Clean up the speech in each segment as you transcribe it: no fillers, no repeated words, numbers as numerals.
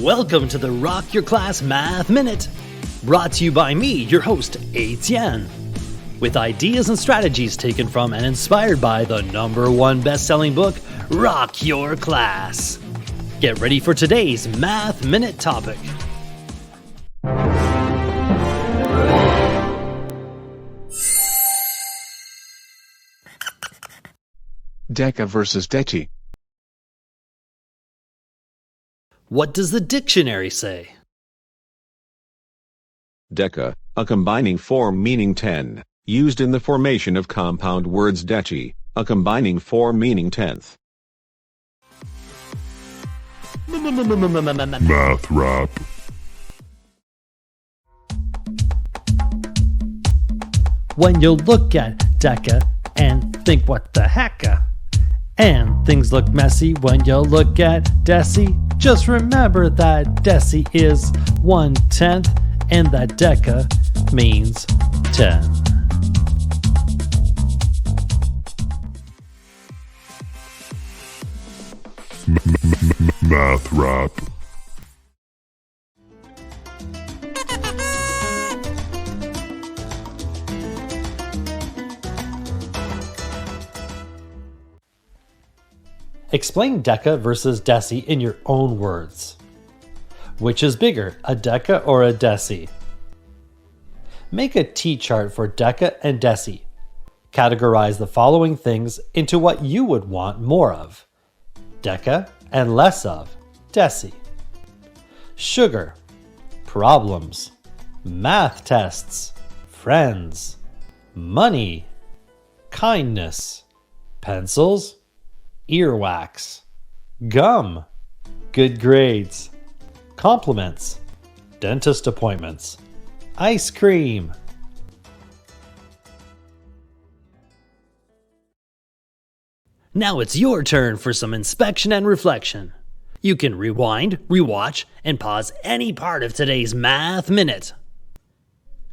Welcome to the Rock Your Class Math Minute, brought to you by me, your host, Etienne, with ideas and strategies taken from and inspired by the #1 best-selling book, Rock Your Class. Get ready for today's Math Minute topic. DECA versus DECI. What does the dictionary say? DECA, a combining form meaning 10, used in the formation of compound words. DECI, a combining form meaning tenth. Math rap. When you look at DECA and think what the hecka, and things look messy when you look at DECI, just remember that DECI is 1/10 and that DECA means 10. Math rap. Explain DECA versus DECI in your own words. Which is bigger, a DECA or a DECI? Make a T-chart for DECA and DECI. Categorize the following things into what you would want more of: DECA and less of DECI. Sugar, problems, math tests, friends, money, kindness, pencils, earwax, gum, good grades, compliments, dentist appointments, ice cream. Now it's your turn for some inspection and reflection. You can rewind, rewatch, and pause any part of today's Math Minute.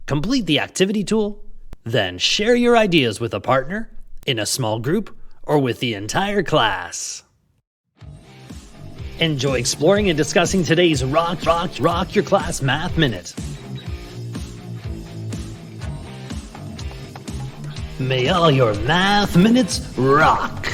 Complete the activity tool, then share your ideas with a partner, in a small group, or with the entire class. Enjoy exploring and discussing today's Rock Your Class Math Minute. May all your math minutes rock!